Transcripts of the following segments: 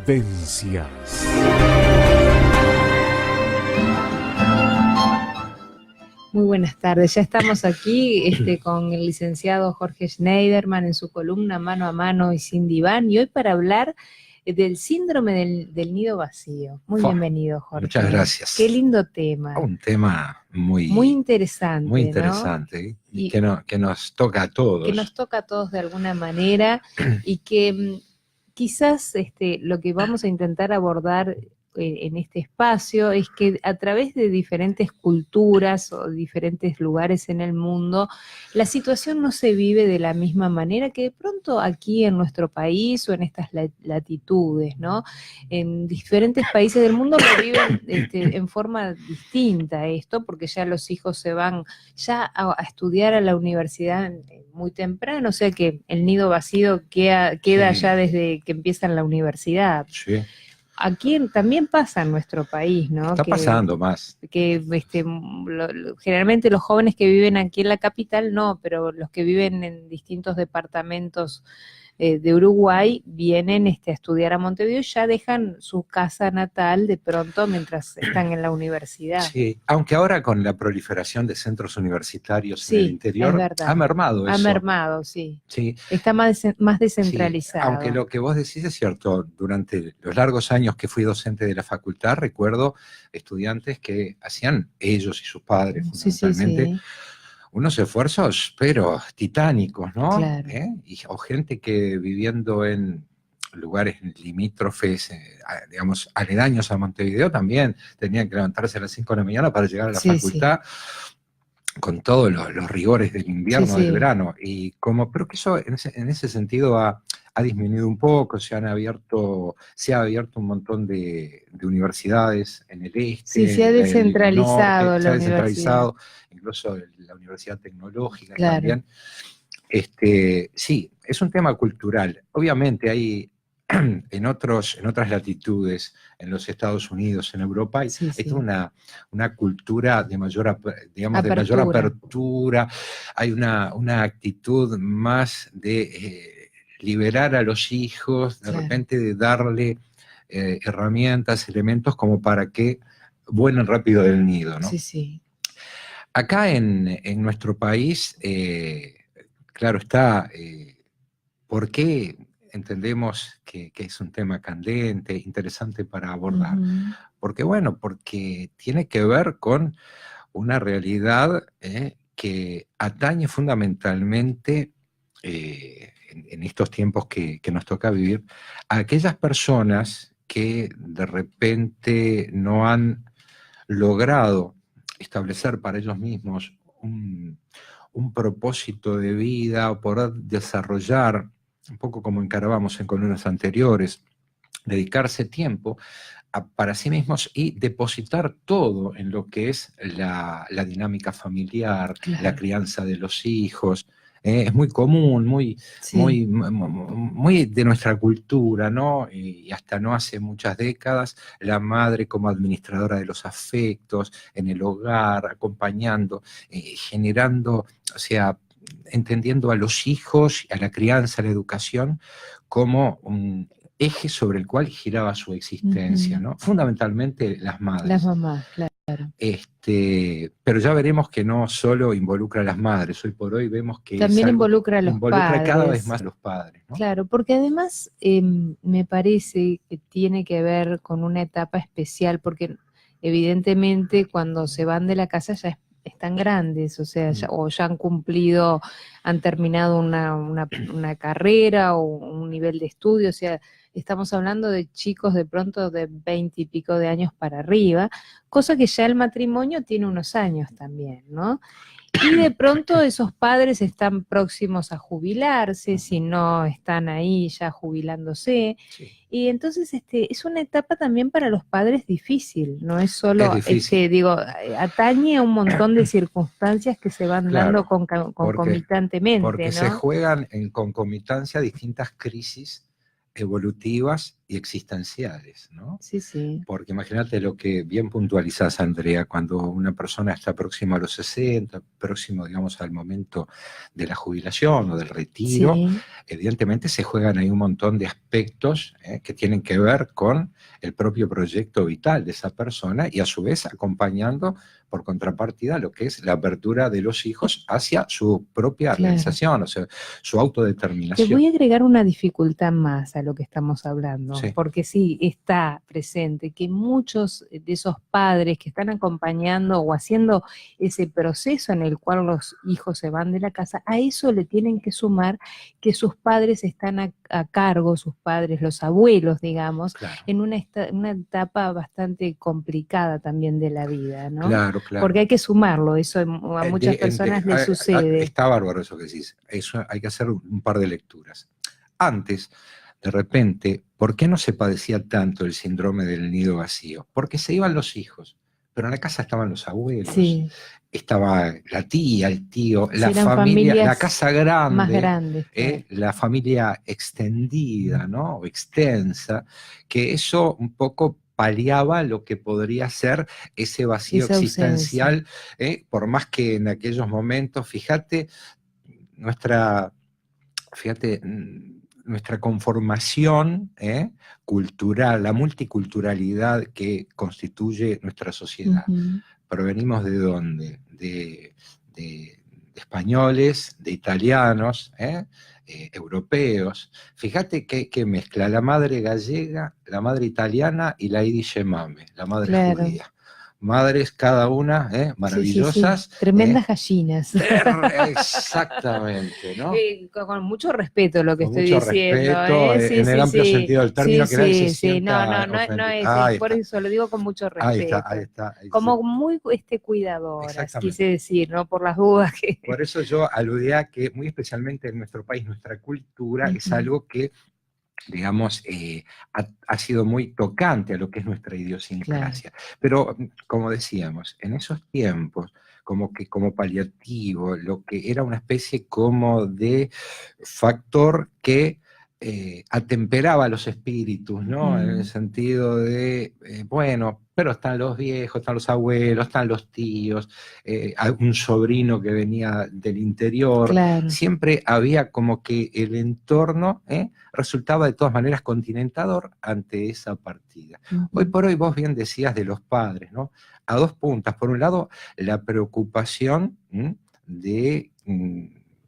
Vivencias. Muy buenas tardes, ya estamos aquí con el licenciado Jorge Schneiderman en su columna Mano a Mano y Sin Diván, y hoy para hablar del síndrome del nido vacío. Muy bienvenido, Jorge. Muchas gracias. Qué lindo tema. Un tema muy interesante, muy interesante, ¿no? Y que nos toca a todos. Que nos toca a todos de alguna manera y que quizás lo que vamos a intentar abordar en este espacio es que a través de diferentes culturas o diferentes lugares en el mundo, la situación no se vive de la misma manera que de pronto aquí en nuestro país o en estas latitudes, ¿no? En diferentes países del mundo lo viven en forma distinta esto, porque ya los hijos se van ya a estudiar a la universidad muy temprano, o sea que el nido vacío queda Sí. ya desde que empiezan la universidad. Sí. Aquí también pasa en nuestro país, ¿no? Está pasando más. Que generalmente los jóvenes que viven aquí en la capital no, pero los que viven en distintos departamentos de Uruguay vienen a estudiar a Montevideo y ya dejan su casa natal de pronto mientras están en la universidad. Sí, aunque ahora con la proliferación de centros universitarios en el Sí, interior, es verdad. ha mermado eso. Ha mermado, sí. Sí. Está más descentralizado. Sí, aunque lo que vos decís es cierto, durante los largos años que fui docente de la facultad, recuerdo estudiantes que hacían, ellos y sus padres fundamentalmente, Sí. unos esfuerzos, pero titánicos, ¿no? Claro. O gente que viviendo en lugares limítrofes, digamos, aledaños a Montevideo, también tenían que levantarse a las 5 de la mañana para llegar a la facultad, con todos los rigores del invierno, del verano. Y pero que eso en ese sentido ha disminuido un poco, se ha abierto un montón de universidades en el este. Sí, se ha descentralizado norte, la universidad. Incluso la Universidad Tecnológica también. Sí, es un tema cultural. Obviamente hay en otras latitudes, en los Estados Unidos, en Europa, hay toda una cultura de mayor apertura, hay una actitud más de liberar a los hijos, de repente de darle herramientas, elementos como para que vuelen rápido del nido, ¿no? Sí. Acá en nuestro país, claro está, ¿por qué entendemos que es un tema candente, interesante para abordar? Porque tiene que ver con una realidad que atañe fundamentalmente en estos tiempos que nos toca vivir a aquellas personas que de repente no han logrado establecer para ellos mismos un propósito de vida o poder desarrollar, un poco como encarábamos en columnas anteriores, dedicarse tiempo para sí mismos y depositar todo en lo que es la dinámica familiar, la crianza de los hijos. Es muy común, muy de nuestra cultura, ¿no? Y hasta no hace muchas décadas, la madre como administradora de los afectos en el hogar, acompañando, generando, o sea, entendiendo a los hijos, a la crianza, a la educación, como un eje sobre el cual giraba su existencia, ¿no? Fundamentalmente las madres. Las mamás, claro. Pero ya veremos que no solo involucra a las madres, hoy por hoy vemos que también involucra a los padres. Cada vez más a los padres, ¿no? Claro, porque además me parece que tiene que ver con una etapa especial, porque evidentemente cuando se van de la casa ya están grandes, o sea, ya han cumplido, han terminado una carrera o un nivel de estudio, o sea, estamos hablando de chicos de pronto de 20 y pico de años para arriba, cosa que ya el matrimonio tiene unos años también, ¿no? Y de pronto esos padres están próximos a jubilarse, si no están ahí ya jubilándose, y entonces es una etapa también para los padres difícil, no es solo, atañe a un montón de circunstancias que se van dando concomitantemente, porque ¿no? se juegan en concomitancia distintas crisis evolutivas y existenciales, ¿no? Sí, sí. Porque imagínate lo que bien puntualizás, Andrea, cuando una persona está próxima a los 60, próximo, digamos, al momento de la jubilación o del retiro, Sí, evidentemente se juegan ahí un montón de aspectos que tienen que ver con el propio proyecto vital de esa persona y a su vez acompañando por contrapartida lo que es la apertura de los hijos hacia su propia claro. realización, o sea, su Te autodeterminación. voy a agregar una dificultad más a lo que estamos hablando, Sí. porque sí, está presente que muchos de esos padres que están acompañando o haciendo ese proceso en el cual los hijos se van de la casa, a eso le tienen que sumar que sus padres están a cargo, sus padres, los abuelos, digamos, Claro, en una etapa bastante complicada también de la vida, ¿no? claro, claro. Porque hay que sumarlo, eso a muchas personas les sucede. Está bárbaro eso que decís. Eso hay que hacer un par de lecturas. Antes, de repente, ¿por qué no se padecía tanto el síndrome del nido vacío? Porque se iban los hijos, pero en la casa estaban los abuelos, Sí, estaba la tía, el tío, sí, la eran familia, la familias casa más grande, grandes, claro. la familia extendida, ¿no? O extensa, que eso un poco paliaba lo que podría ser ese vacío Esa ausencia. existencial, por más que en aquellos momentos, fíjate, fíjate, nuestra conformación cultural, la multiculturalidad que constituye nuestra sociedad. Ujú. ¿Provenimos de dónde? De españoles, de italianos, europeos. Fíjate que mezcla la madre gallega, la madre italiana y la idishemame, la madre Claro. judía. Madres cada una, Sí, sí, sí. maravillosas. Tremendas gallinas. Exactamente, ¿no? Con mucho respeto lo que Con estoy mucho diciendo, respeto, ¿eh? Sí, en el sí, amplio sí. sentido del Sí, término, que nadie se sí, sí. No, sienta no ofendido. es, Ahí por está, eso lo digo con mucho ahí está, respeto. ahí está. Como muy cuidadoras, Exactamente. quise decir, ¿no? Por las dudas que. Por eso yo aludía que muy especialmente en nuestro país, nuestra cultura es Ujú. algo que, digamos, ha sido muy tocante a lo que es nuestra idiosincrasia. Pero, como decíamos, en esos tiempos, como que como paliativo, lo que era una especie como de factor que atemperaba los espíritus, ¿no? En el sentido de, bueno, pero están los viejos, están los abuelos, están los tíos, un sobrino que venía del interior, Claro. siempre había como que el entorno resultaba de todas maneras continentador ante esa partida. Hoy por hoy vos bien decías de los padres, ¿no? A dos puntas. Por un lado, la preocupación de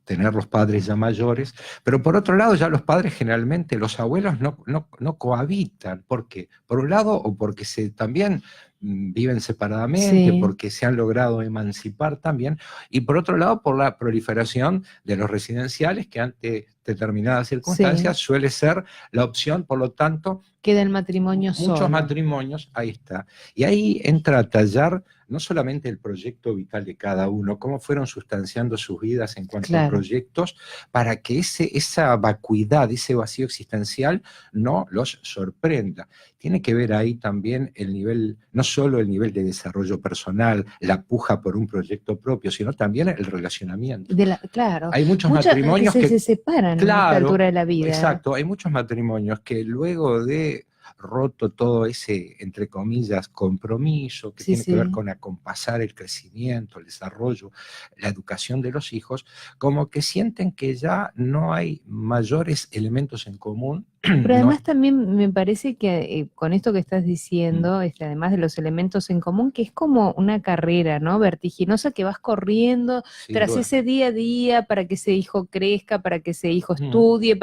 tener los padres ya mayores, pero por otro lado ya los padres generalmente, los abuelos no cohabitan. ¿Por qué? Por un lado, o porque también viven separadamente, Sí. porque se han logrado emancipar también, y por otro lado por la proliferación de los residenciales, que ante determinadas circunstancias Sí. suele ser la opción, por lo tanto, Queda el matrimonio muchos solo. matrimonios, ahí está. Y ahí entra a tallar no solamente el proyecto vital de cada uno, cómo fueron sustanciando sus vidas en cuanto a proyectos, para que esa vacuidad, ese vacío existencial no los sorprenda. Tiene que ver ahí también el nivel, no solo el nivel de desarrollo personal, la puja por un proyecto propio, sino también el relacionamiento. Claro. Hay muchos matrimonios que se separan a esta altura de la vida. Exacto, hay muchos matrimonios que luego de roto todo ese, entre comillas, compromiso que tiene que ver con acompasar el crecimiento, el desarrollo, la educación de los hijos, como que sienten que ya no hay mayores elementos en común. Pero además también me parece que con esto que estás diciendo, además de los elementos en común, que es como una carrera, ¿no? Vertiginosa, que vas corriendo tras ese día a día para que ese hijo crezca, para que ese hijo estudie,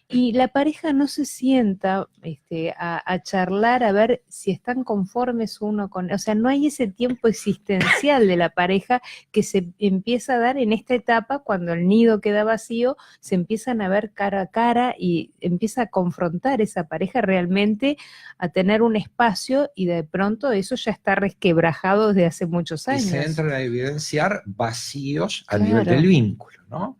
y la pareja no se sienta a charlar, a ver si están conformes uno con, o sea, no hay ese tiempo existencial de la pareja que se empieza a dar en esta etapa cuando el nido queda vacío, se empiezan a ver cara a cara y empieza a confrontar esa pareja realmente a tener un espacio, y de pronto eso ya está resquebrajado desde hace muchos años. Y se entran a evidenciar vacíos a nivel del vínculo, ¿no?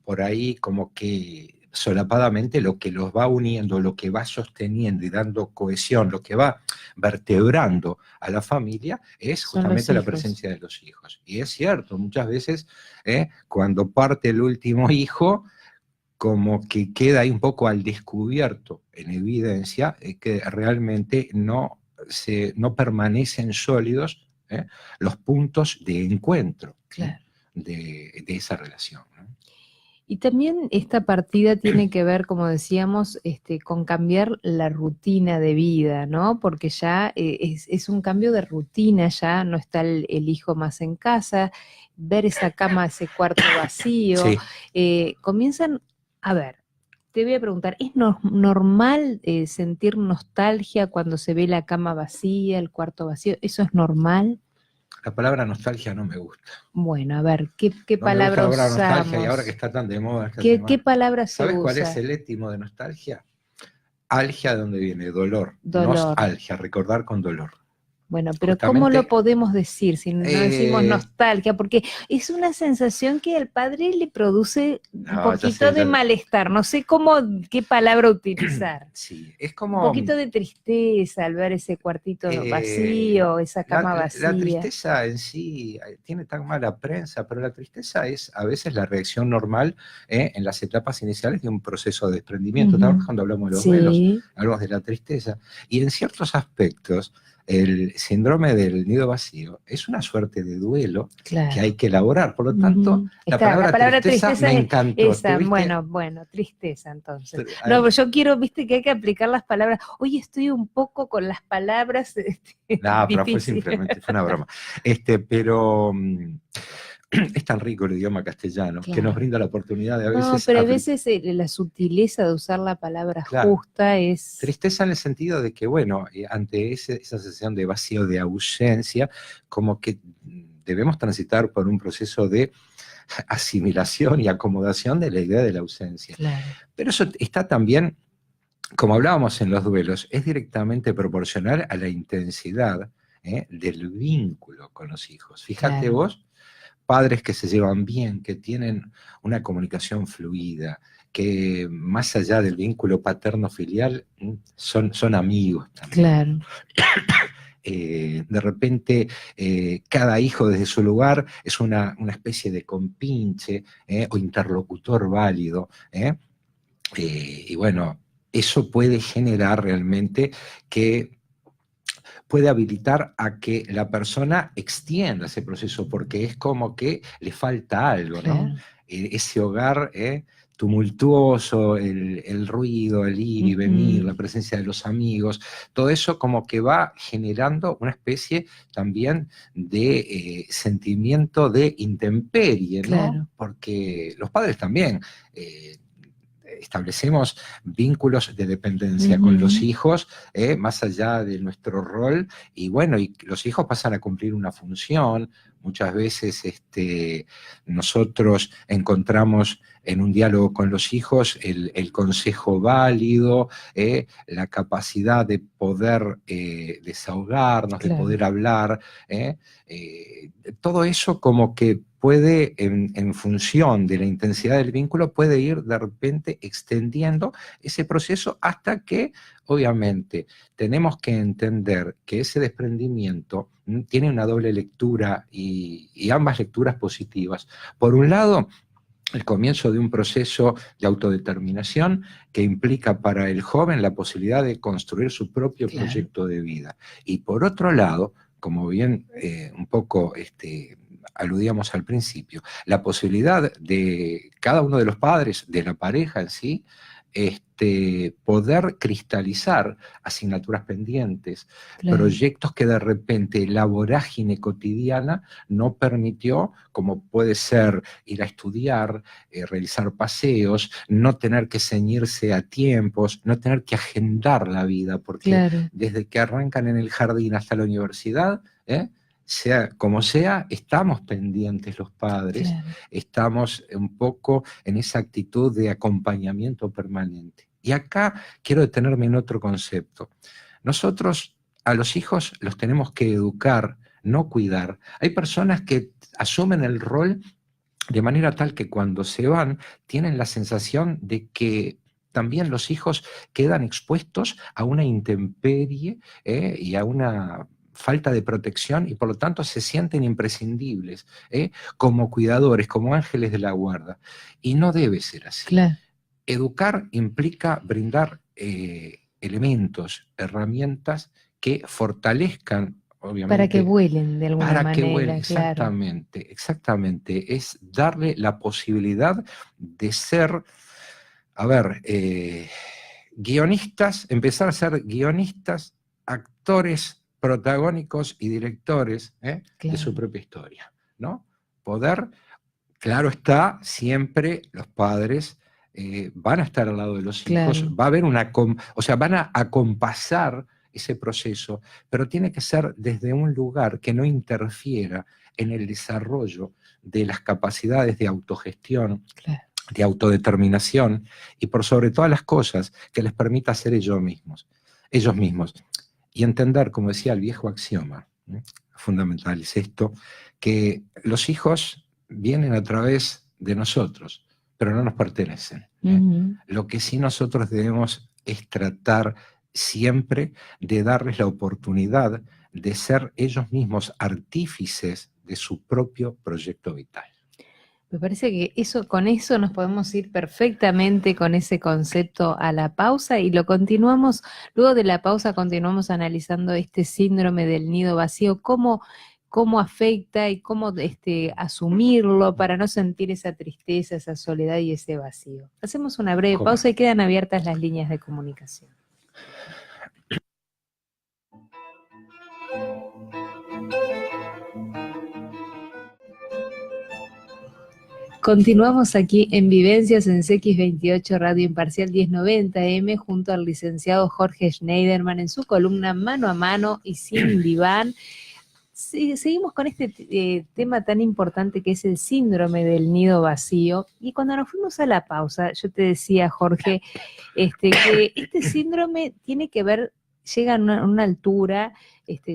Por ahí como que solapadamente lo que los va uniendo, lo que va sosteniendo y dando cohesión, lo que va vertebrando a la familia es justamente la presencia de los hijos. Y es cierto, muchas veces cuando parte el último hijo, como que queda ahí un poco al descubierto, en evidencia, que realmente no permanecen sólidos los puntos de encuentro Claro. de esa relación, ¿no? Y también esta partida tiene que ver, como decíamos, con cambiar la rutina de vida, ¿no? Porque ya es un cambio de rutina, ya no está el hijo más en casa, ver esa cama, ese cuarto vacío, comienzan, a ver, te voy a preguntar, ¿es normal sentir nostalgia cuando se ve la cama vacía, el cuarto vacío? ¿Eso es normal? La palabra nostalgia no me gusta. Bueno, a ver, ¿qué No me gusta palabra la palabra nostalgia y ahora que usamos? está tan de moda esta ¿Qué semana. palabra se ¿Sabes cuál es usa? el étimo de nostalgia? Algia, ¿de dónde viene? Dolor. Dolor. Nostalgia, recordar con dolor. Bueno, pero ¿cómo lo Justamente, podemos decir si no decimos nostalgia? Porque es una sensación que al padre le produce un no, ya poquito sé, de malestar. No sé cómo, qué palabra utilizar. sí, es Un como poquito de tristeza al ver ese cuartito eh, vacío, esa cama la vacía. tristeza en sí tiene tan mala prensa, pero la tristeza es a veces la reacción normal en las etapas iniciales de un proceso de desprendimiento. ¿Te acuerdas cuando hablamos de los duelos? Sí, Hablamos de la tristeza. Y en ciertos aspectos, el síndrome del nido vacío es una suerte de duelo que hay claro. que elaborar. Por lo tanto, Ujú. la Está, la palabra palabra tristeza tristeza me es encantó. esa, ¿Tuviste? bueno, tristeza entonces. No, pero yo quiero, viste que hay que aplicar las palabras. Hoy estoy un poco con las palabras No, pero fue difíciles. simplemente, fue una broma. Pero es tan rico el idioma castellano que nos Claro. brinda la oportunidad de a No, veces pero a aplicar. veces la sutileza de usar la palabra Claro, justa es... tristeza en el sentido de que, bueno, ante esa sensación de vacío, de ausencia, como que debemos transitar por un proceso de asimilación y acomodación de la idea de la ausencia. Claro. Pero eso está también, como hablábamos en los duelos, es directamente proporcional a la intensidad del vínculo con los hijos. Fíjate Claro. vos, padres que se llevan bien, que tienen una comunicación fluida, que más allá del vínculo paterno-filial son amigos también. Claro. De repente, cada hijo desde su lugar es una especie de compinche o interlocutor válido. Y bueno, eso puede generar realmente que puede habilitar a que la persona extienda ese proceso, porque es como que le falta algo, ¿no? Claro. Ese hogar tumultuoso, el ruido, el ir y venir, la presencia de los amigos, todo eso como que va generando una especie también de sentimiento de intemperie, ¿no? Claro. Porque los padres también establecemos vínculos de dependencia con los hijos, más allá de nuestro rol, y bueno, y los hijos pasan a cumplir una función. Muchas veces nosotros encontramos en un diálogo con los hijos el consejo válido, la capacidad de poder desahogarnos, Claro. de poder hablar, todo eso como que puede, en función de la intensidad del vínculo, puede ir de repente extendiendo ese proceso hasta que, obviamente, tenemos que entender que ese desprendimiento tiene una doble lectura y ambas lecturas positivas. Por un lado, el comienzo de un proceso de autodeterminación que implica para el joven la posibilidad de construir su propio proyecto de vida. Y por otro lado, como bien un poco aludíamos al principio, la posibilidad de cada uno de los padres, de la pareja en sí, poder cristalizar asignaturas pendientes, proyectos que de repente la vorágine cotidiana no permitió, como puede ser ir a estudiar, realizar paseos, no tener que ceñirse a tiempos, no tener que agendar la vida, porque desde que arrancan en el jardín hasta la universidad, sea como sea, estamos pendientes los padres, estamos un poco en esa actitud de acompañamiento permanente. Y acá quiero detenerme en otro concepto. Nosotros a los hijos los tenemos que educar, no cuidar. Hay personas que asumen el rol de manera tal que cuando se van tienen la sensación de que también los hijos quedan expuestos a una intemperie y a una falta de protección y por lo tanto se sienten imprescindibles como cuidadores, como ángeles de la guarda. Y no debe ser así. educar implica brindar elementos, herramientas que fortalezcan, obviamente. Para que vuelen de alguna Para que manera, vuelen, claro. exactamente, exactamente. Es darle la posibilidad de ser, a ver, guionistas, empezar a ser guionistas, actores protagónicos y directores de su Claro. propia historia, ¿no? Poder, claro está, siempre los padres van a estar al lado de los hijos, Claro. va a haber o sea, van a acompasar ese proceso, pero tiene que ser desde un lugar que no interfiera en el desarrollo de las capacidades de autogestión, Claro. de autodeterminación y por sobre todas las cosas que les permita ser ellos mismos. Y entender, como decía el viejo axioma, fundamental es esto, que los hijos vienen a través de nosotros, pero no nos pertenecen. Lo que sí nosotros debemos es tratar siempre de darles la oportunidad de ser ellos mismos artífices de su propio proyecto vital. Me parece que con eso nos podemos ir perfectamente con ese concepto a la pausa y lo continuamos, luego de la pausa continuamos analizando este síndrome del nido vacío, cómo afecta y cómo asumirlo para no sentir esa tristeza, esa soledad y ese vacío. Hacemos una breve pausa y quedan abiertas las líneas de comunicación. Continuamos aquí en Vivencias en CX28 Radio Imparcial 1090M junto al licenciado Jorge Schneiderman en su columna Mano a Mano y sin diván. Sí, seguimos con este tema tan importante que es el síndrome del nido vacío. Y cuando nos fuimos a la pausa, yo te decía, Jorge, que este síndrome tiene que ver, llega a una altura,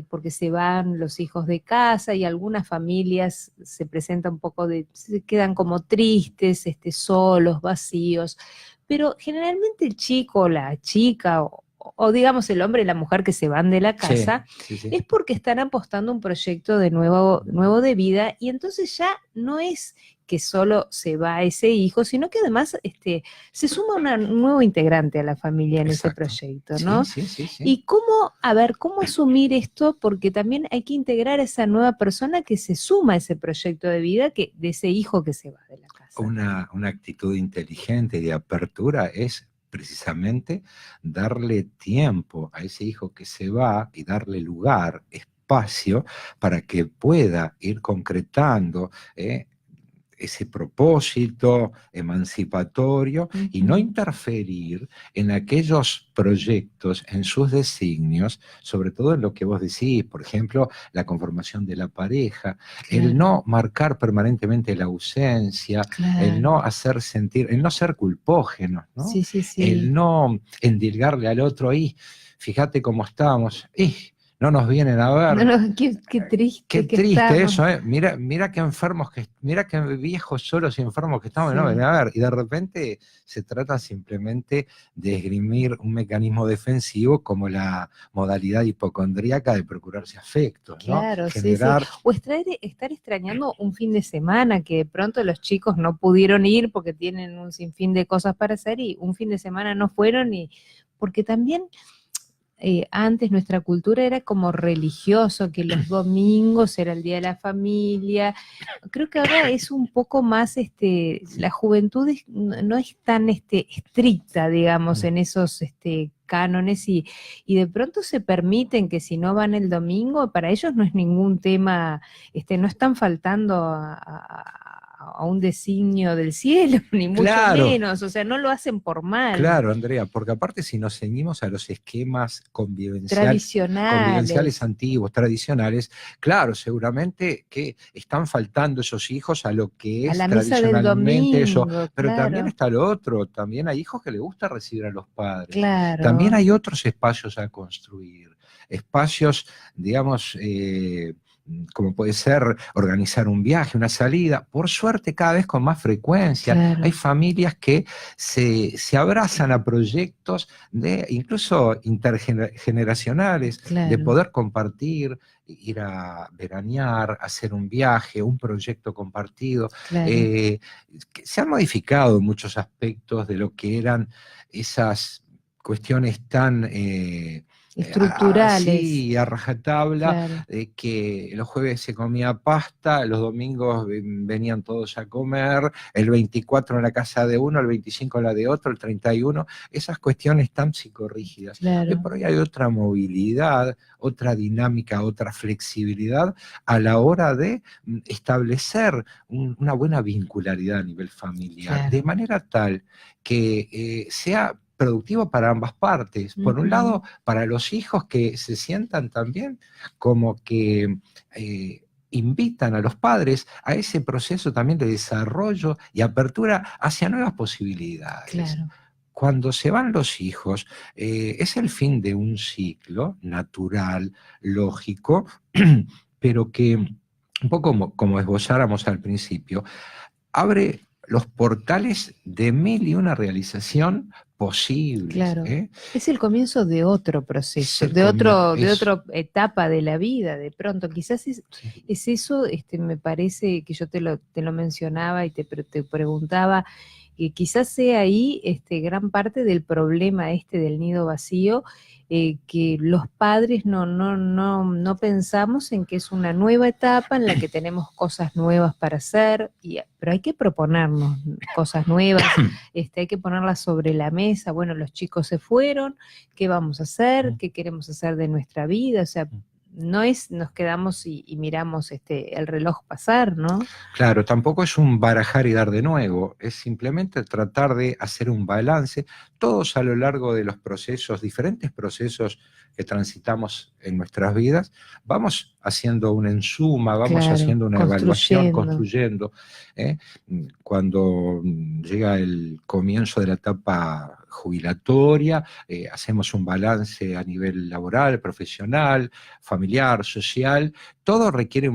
porque se van los hijos de casa y algunas familias se presentan un poco se quedan como tristes, solos, vacíos. Pero generalmente el chico o la chica o digamos el hombre y la mujer que se van de la casa, sí. es porque están apostando un proyecto de nuevo de vida y entonces ya no es que solo se va ese hijo, sino que además se suma un nuevo integrante a la familia en Exacto. ese proyecto, ¿no? Sí. Y cómo asumir esto, porque también hay que integrar a esa nueva persona que se suma a ese proyecto de vida de ese hijo que se va de la casa. Una actitud inteligente de apertura es precisamente darle tiempo a ese hijo que se va y darle lugar, espacio, para que pueda ir concretando ese propósito emancipatorio y no interferir en aquellos proyectos, en sus designios, sobre todo en lo que vos decís, por ejemplo, la conformación de la pareja, claro. El no marcar permanentemente la ausencia, claro. El no hacer sentir, el no ser culpógeno, ¿no? Sí. El no endilgarle al otro ahí, fíjate cómo estamos, no nos vienen a ver. No, qué triste. Qué triste eso, ¿eh? Mira qué enfermos, mira qué viejos solos y enfermos que estamos, sí. No vienen a ver. Y de repente se trata simplemente de esgrimir un mecanismo defensivo como la modalidad hipocondríaca de procurarse afectos, ¿no? Claro, generar... sí. O estar extrañando un fin de semana, que de pronto los chicos no pudieron ir porque tienen un sinfín de cosas para hacer y un fin de semana no fueron porque también... antes nuestra cultura era como religioso, que los domingos era el día de la familia. Creo que ahora es un poco más, la juventud no es tan estricta, digamos, en esos cánones y de pronto se permiten que si no van el domingo, para ellos no es ningún tema, no están faltando a un designio del cielo, ni mucho menos, o sea, no lo hacen por mal. Claro, Andrea, porque aparte si nos ceñimos a los esquemas convivenciales antiguos, tradicionales, claro, seguramente que están faltando esos hijos a lo que es tradicionalmente eso, pero claro. También está lo otro, también hay hijos que les gusta recibir a los padres, claro. También hay otros espacios a construir, espacios, digamos, como puede ser organizar un viaje, una salida, por suerte cada vez con más frecuencia. Claro. Hay familias que se abrazan a proyectos incluso intergeneracionales, de Claro. poder compartir, ir a veranear, hacer un viaje, un proyecto compartido. Claro. Que se han modificado muchos aspectos de lo que eran esas cuestiones tan Estructurales. así a rajatabla, Claro. que los jueves se comía pasta, los domingos venían todos a comer, el 24 en la casa de uno, el 25 en la de otro, el 31, esas cuestiones tan psicorrígidas. Claro. Hoy por hoy hay otra movilidad, otra dinámica, otra flexibilidad a la hora de establecer una buena vincularidad a nivel familiar, Claro. de manera tal que sea productivo para ambas partes. Por un lado, para los hijos que se sientan también como que invitan a los padres a ese proceso también de desarrollo y apertura hacia nuevas posibilidades. Claro. Cuando se van los hijos, es el fin de un ciclo natural, lógico, pero que, un poco como esbozáramos al principio, abre los portales de 1001 realización posibles. Claro. Es el comienzo de otro proceso, de otra etapa de la vida, de pronto. Quizás es eso, me parece que yo te lo mencionaba y te preguntaba, que quizás sea ahí gran parte del problema del nido vacío, que los padres no pensamos en que es una nueva etapa en la que tenemos cosas nuevas para hacer, pero hay que proponernos cosas nuevas, hay que ponerlas sobre la mesa. Bueno, los chicos se fueron, ¿qué vamos a hacer? ¿Qué queremos hacer de nuestra vida? O sea, no es nos quedamos y miramos el reloj pasar, ¿no? Claro, tampoco es un barajar y dar de nuevo, es simplemente tratar de hacer un balance, todos a lo largo de los procesos, diferentes procesos que transitamos en nuestras vidas, vamos haciendo una ensuma, vamos haciendo una evaluación, construyendo. Cuando llega el comienzo de la etapa jubilatoria, hacemos un balance a nivel laboral, profesional, familiar, social. Todo requiere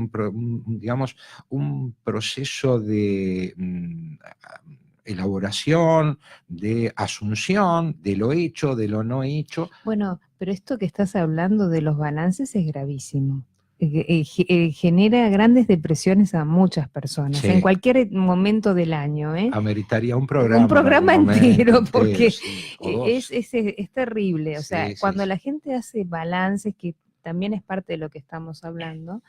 digamos, un proceso de elaboración, de asunción, de lo hecho, de lo no hecho. Bueno, pero esto que estás hablando de los balances es gravísimo. Genera grandes depresiones a muas personas, en cualquier momento del año. Ameritaría un programa. Un programa entero, porque sí, es terrible. O sea, cuando la gente hace balances, que también es parte de lo que estamos hablando,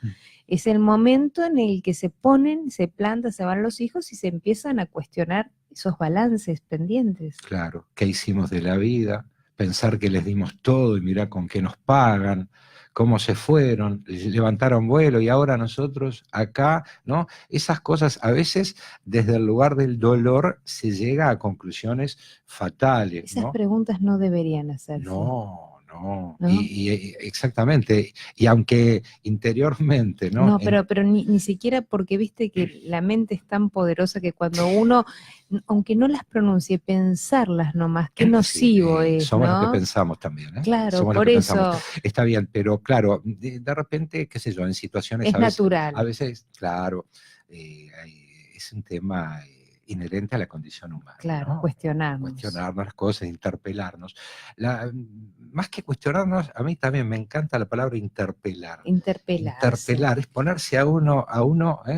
es el momento en el que se ponen, se plantan, se van los hijos y se empiezan a cuestionar esos balances pendientes. Claro, ¿qué hicimos de la vida? Pensar que les dimos todo y mirá con qué nos pagan, cómo se fueron, levantaron vuelo y ahora nosotros acá, ¿no? Esas cosas a veces desde el lugar del dolor se llega a conclusiones fatales. Esas preguntas no deberían hacerse. No. Y exactamente, y aunque interiormente, ¿no? No, pero ni siquiera, porque viste que la mente es tan poderosa que cuando uno, aunque no las pronuncie, pensarlas nomás, qué nocivo es, somos ¿no? los que pensamos también, ¿eh? Claro, somos por eso. Pensamos. Está bien, pero claro, de repente, qué sé yo, en situaciones es natural. A veces, claro, es un tema inherente a la condición humana. Claro, ¿no? Cuestionarnos las cosas, interpelarnos. Más que cuestionarnos, a mí también me encanta la palabra interpelar. Interpelar es ponerse a uno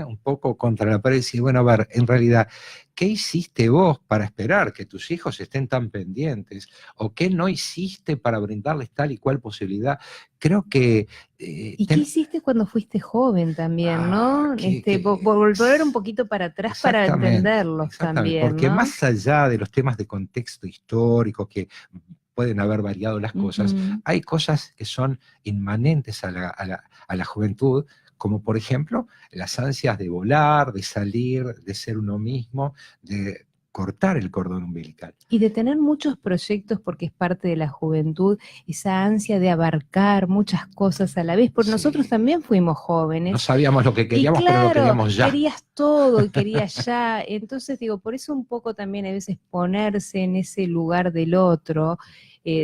un poco contra la pared y decir, bueno, a ver, en realidad, ¿qué hiciste vos para esperar que tus hijos estén tan pendientes? ¿O qué no hiciste para brindarles tal y cual posibilidad? Creo que... ¿Y qué hiciste cuando fuiste joven también, no? Volver un poquito para atrás para entenderlos también, porque ¿no? más allá de los temas de contexto histórico que pueden haber variado las cosas, hay cosas que son inmanentes a la juventud, como por ejemplo las ansias de volar, de salir, de ser uno mismo, de cortar el cordón umbilical. Y de tener muchos proyectos, porque es parte de la juventud, esa ansia de abarcar muchas cosas a la vez, porque nosotros también fuimos jóvenes. No sabíamos lo que queríamos, claro, pero lo queríamos ya. Querías todo y querías ya. Entonces digo, por eso un poco también a veces ponerse en ese lugar del otro,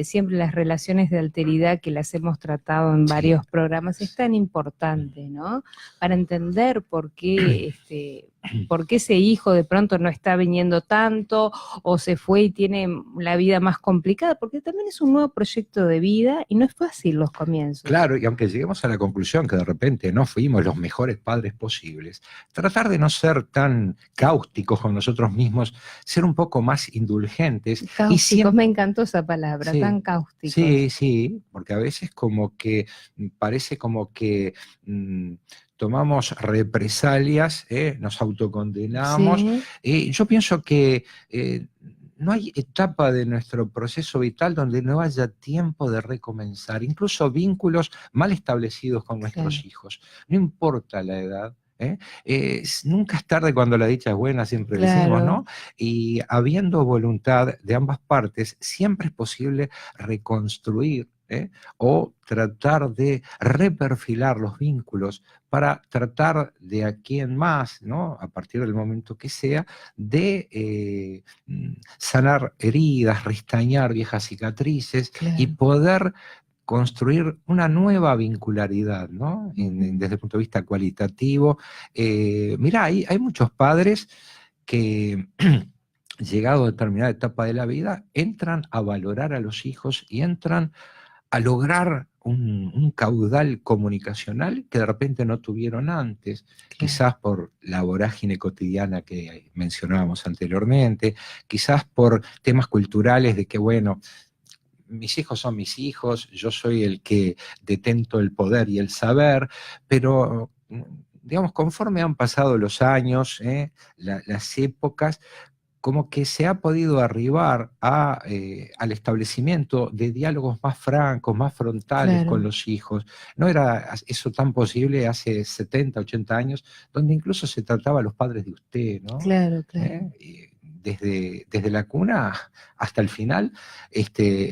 siempre las relaciones de alteridad que las hemos tratado en varios programas es tan importante, ¿no? Para entender por qué ese hijo de pronto no está viniendo tanto o se fue y tiene la vida más complicada, porque también es un nuevo proyecto de vida y no es fácil los comienzos. Claro, y aunque lleguemos a la conclusión que de repente no fuimos los mejores padres posibles, tratar de no ser tan cáusticos con nosotros mismos, ser un poco más indulgentes. Cáusticos, y siempre, me encantó esa palabra, sí, tan cáusticos. Sí, sí, porque a veces como que parece como que tomamos represalias, nos autocondenamos. Sí. Yo pienso que no hay etapa de nuestro proceso vital donde no haya tiempo de recomenzar, incluso vínculos mal establecidos con nuestros hijos. No importa la edad. Nunca es tarde cuando la dicha es buena, siempre decimos, ¿no? Y habiendo voluntad de ambas partes, siempre es posible reconstruir o tratar de reperfilar los vínculos para tratar de aquí en más, ¿no? A partir del momento que sea, de sanar heridas, restañar viejas cicatrices y poder construir una nueva vincularidad, ¿no? Desde el punto de vista cualitativo. Mirá, hay muchos padres que llegado a determinada etapa de la vida, entran a valorar a los hijos y entran a lograr un caudal comunicacional que de repente no tuvieron antes, quizás por la vorágine cotidiana que mencionábamos anteriormente, quizás por temas culturales de que, bueno, mis hijos son mis hijos, yo soy el que detento el poder y el saber, pero digamos, conforme han pasado los años, las épocas, como que se ha podido arribar al establecimiento de diálogos más francos, más frontales con los hijos. No era eso tan posible hace 70, 80 años, donde incluso se trataba a los padres de usted, ¿no? Claro. Desde la cuna hasta el final,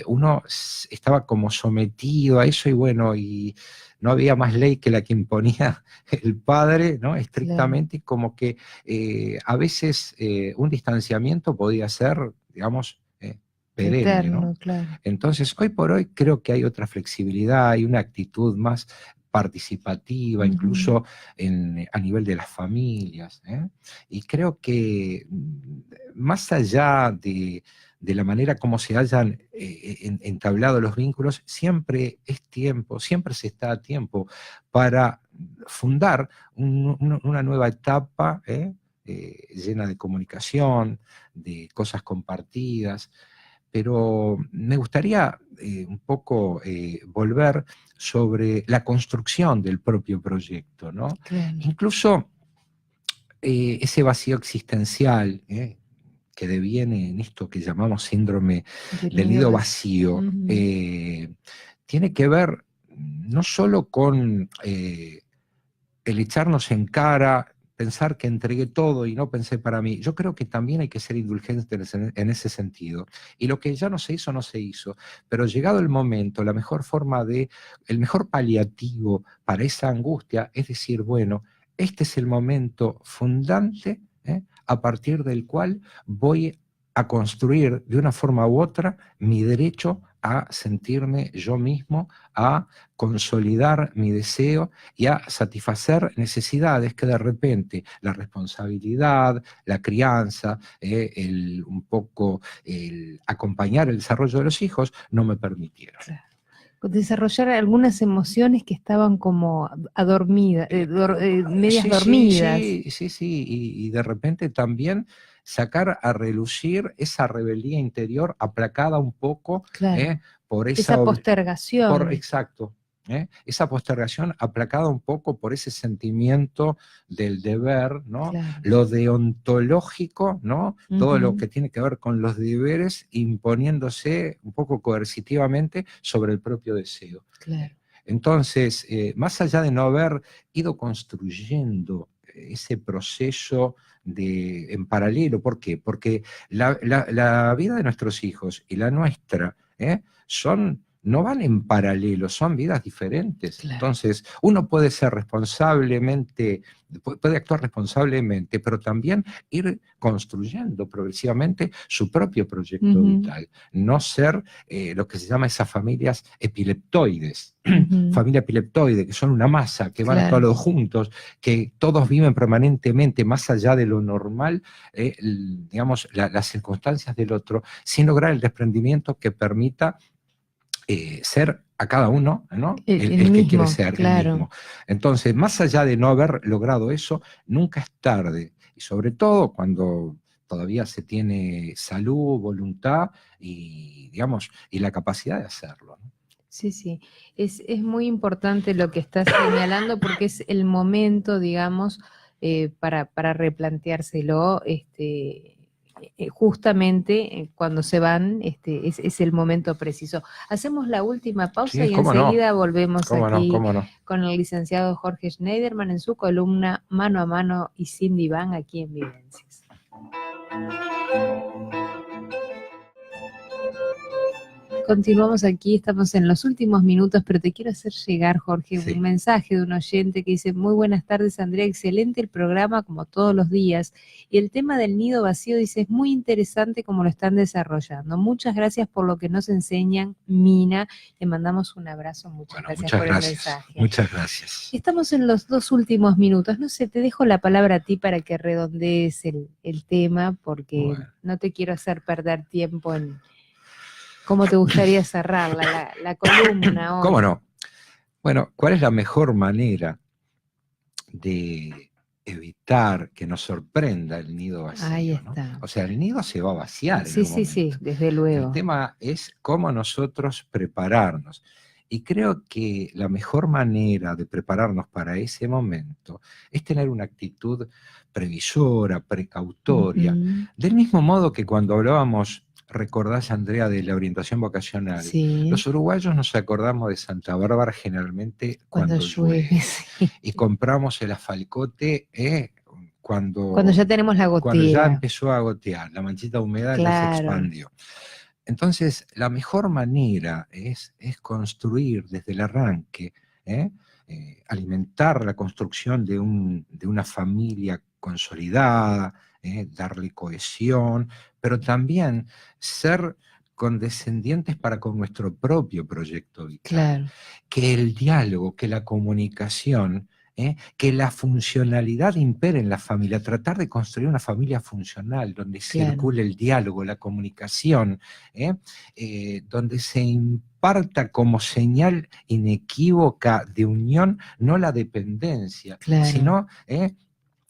uno estaba como sometido a eso y bueno, y no había más ley que la que imponía el padre, ¿no? Estrictamente, como que a veces un distanciamiento podía ser, digamos, perenne, eterno, ¿no? claro. Entonces, hoy por hoy creo que hay otra flexibilidad, hay una actitud más participativa, incluso a nivel de las familias. Y creo que más allá de la manera como se hayan entablado los vínculos, siempre es tiempo, siempre se está a tiempo para fundar una nueva etapa llena de comunicación, de cosas compartidas. Pero me gustaría un poco volver sobre la construcción del propio proyecto, ¿no? Claro. Incluso ese vacío existencial que deviene en esto que llamamos síndrome del nido vacío, tiene que ver no solo con el echarnos en cara, pensar que entregué todo y no pensé para mí. Yo creo que también hay que ser indulgentes en ese sentido. Y lo que ya no se hizo, no se hizo. Pero llegado el momento, la mejor forma el mejor paliativo para esa angustia es decir, bueno, este es el momento fundante a partir del cual voy a construir de una forma u otra mi derecho a sentirme yo mismo, a consolidar mi deseo y a satisfacer necesidades que de repente la responsabilidad, la crianza, un poco el acompañar el desarrollo de los hijos no me permitieron. Claro. Desarrollar algunas emociones que estaban como adormidas, medias dormidas. Sí, y de repente también sacar a relucir esa rebeldía interior aplacada un poco por esa postergación. Exacto. Esa postergación aplacada un poco por ese sentimiento del deber, ¿no? Claro. Lo deontológico, ¿no? Todo lo que tiene que ver con los deberes imponiéndose un poco coercitivamente sobre el propio deseo. Claro. Entonces, más allá de no haber ido construyendo ese proceso en paralelo, ¿por qué? Porque la vida de nuestros hijos y la nuestra son no van en paralelo, son vidas diferentes. Claro. Entonces, uno puede ser responsablemente, puede actuar responsablemente, pero también ir construyendo progresivamente su propio proyecto vital. No ser lo que se llama esas familias epileptoides. Familia epileptoide, que son una masa, que van Claro. todos juntos, que todos viven permanentemente más allá de lo normal, digamos, las circunstancias del otro, sin lograr el desprendimiento que permita ser a cada uno, ¿no? El que quiere ser, claro. el mismo. Entonces, más allá de no haber logrado eso, nunca es tarde. Y sobre todo cuando todavía se tiene salud, voluntad y, digamos, y la capacidad de hacerlo, ¿no? Sí, sí. Es muy importante lo que estás señalando porque es el momento, digamos, para replanteárselo, justamente cuando se van, es el momento preciso. Hacemos la última pausa Sí, y cómo no, enseguida volvemos cómo no, aquí cómo no. con el licenciado Jorge Schneiderman en su columna Mano a Mano y sin diván aquí en Vivencias. Continuamos aquí, estamos en los últimos minutos, pero te quiero hacer llegar, Jorge, Sí. un mensaje de un oyente que dice: muy buenas tardes, Andrea, excelente el programa como todos los días, y el tema del nido vacío, dice, es muy interesante como lo están desarrollando. Muchas gracias por lo que nos enseñan, Mina, le mandamos un abrazo, muchas gracias por el mensaje. Muchas gracias. Estamos en los 2 últimos minutos, no sé, te dejo la palabra a ti para que redondees el tema, porque no te quiero hacer perder tiempo en... ¿Cómo te gustaría cerrarla, la columna hoy? ¿Cómo no? Bueno, ¿cuál es la mejor manera de evitar que nos sorprenda el nido vacío? Ahí está. ¿No? O sea, el nido se va a vaciar Sí, en algún sí, momento. sí, desde luego. El tema es cómo nosotros prepararnos. Y creo que la mejor manera de prepararnos para ese momento es tener una actitud previsora, precautoria. Del mismo modo que cuando hablábamos, recordás, Andrea, de la orientación vocacional, sí. Los uruguayos nos acordamos de Santa Bárbara generalmente cuando llueve. Sí. Y compramos el afalcote cuando ya tenemos la gotera. Cuando ya empezó a gotear, la manchita húmeda ya se expandió. Entonces, la mejor manera es construir desde el arranque, alimentar la construcción de una familia consolidada, darle cohesión, pero también ser condescendientes para con nuestro propio proyecto vital. Claro. Que el diálogo, que la comunicación, que la funcionalidad impere en la familia, tratar de construir una familia funcional, donde circule el diálogo, la comunicación, donde se imparta como señal inequívoca de unión, no la dependencia, sino el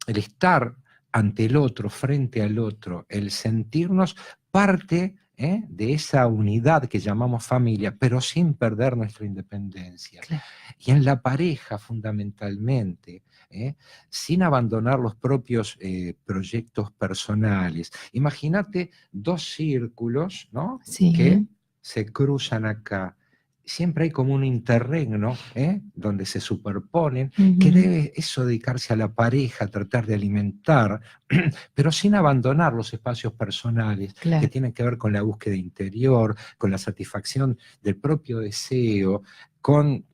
estar ante el otro, frente al otro, el sentirnos parte de esa unidad que llamamos familia, pero sin perder nuestra independencia. Claro. Y en la pareja, fundamentalmente, sin abandonar los propios proyectos personales. Imagínate 2 círculos, ¿no? Sí. Que se cruzan acá. Siempre hay como un interregno, donde se superponen, que debe eso dedicarse a la pareja, tratar de alimentar, pero sin abandonar los espacios personales, que tienen que ver con la búsqueda interior, con la satisfacción del propio deseo, con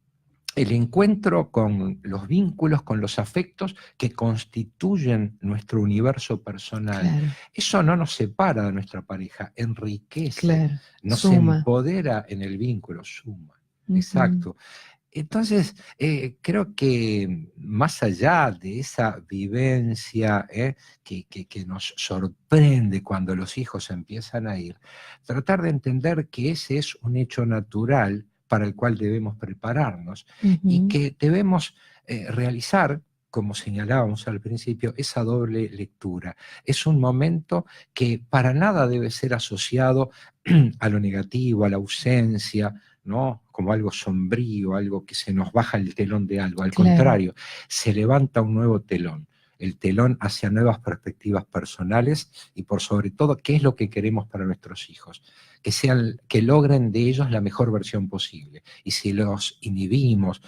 el encuentro con los vínculos, con los afectos que constituyen nuestro universo personal. Eso no nos separa de nuestra pareja, enriquece, nos empodera en el vínculo, suma. Exacto. Entonces, creo que más allá de esa vivencia que nos sorprende cuando los hijos empiezan a ir, tratar de entender que ese es un hecho natural para el cual debemos prepararnos y que debemos realizar, como señalábamos al principio, esa doble lectura. Es un momento que para nada debe ser asociado a lo negativo, a la ausencia, ¿no? Como algo sombrío, algo que se nos baja el telón de algo. Al contrario, se levanta un nuevo telón. El telón hacia nuevas perspectivas personales y por sobre todo, ¿qué es lo que queremos para nuestros hijos? Que logren de ellos la mejor versión posible. Y si los inhibimos,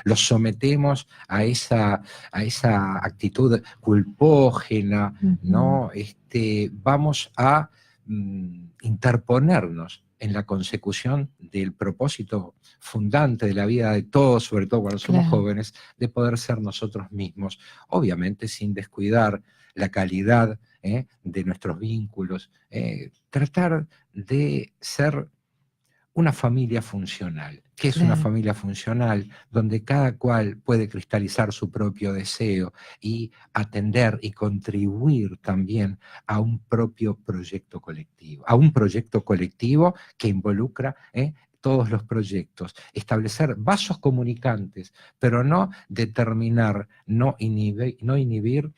los sometemos a esa actitud culpógena, ¿no? Vamos a interponernos en la consecución del propósito fundante de la vida de todos, sobre todo cuando somos jóvenes, de poder ser nosotros mismos, obviamente sin descuidar la calidad de nuestros vínculos, tratar de ser una familia funcional. ¿Qué es una familia funcional? Donde cada cual puede cristalizar su propio deseo y atender y contribuir también a un propio proyecto colectivo, a un proyecto colectivo que involucra todos los proyectos, establecer vasos comunicantes, pero no determinar, no inhibir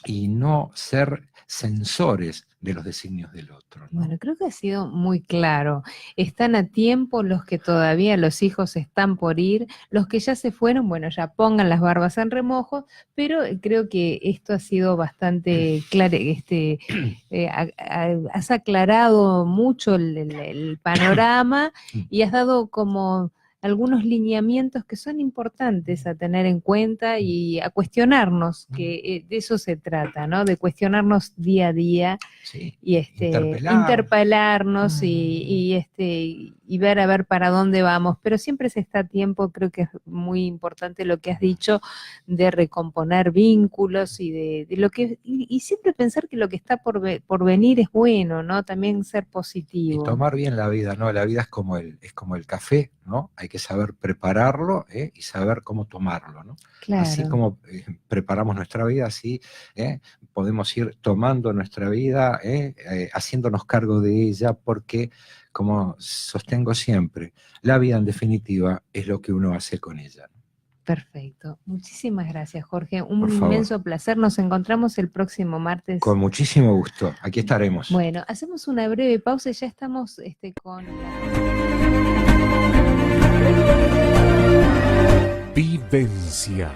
y no ser censores de los designios del otro, ¿no? Bueno, creo que ha sido muy claro. Están a tiempo los que todavía los hijos están por ir, los que ya se fueron, bueno, ya pongan las barbas en remojo, pero creo que esto ha sido bastante claro, has aclarado mucho el panorama y has dado como algunos lineamientos que son importantes a tener en cuenta y a cuestionarnos, que de eso se trata, ¿no? De cuestionarnos día a día, sí, y interpelarnos y ver a ver para dónde vamos, pero siempre se está a tiempo. Creo que es muy importante lo que has dicho de recomponer vínculos y de lo que y siempre pensar que lo que está por venir es bueno, ¿no? También ser positivo. Y tomar bien la vida, ¿no? La vida es como el café, ¿no? Hay que saber prepararlo y saber cómo tomarlo, ¿no? Claro. Así como preparamos nuestra vida, así podemos ir tomando nuestra vida, haciéndonos cargo de ella, porque, como sostengo siempre, la vida en definitiva es lo que uno hace con ella. Perfecto. Muchísimas gracias, Jorge. Un inmenso placer. Nos encontramos el próximo martes. Con muchísimo gusto. Aquí estaremos. Bueno, hacemos una breve pausa y ya estamos con Vivencias.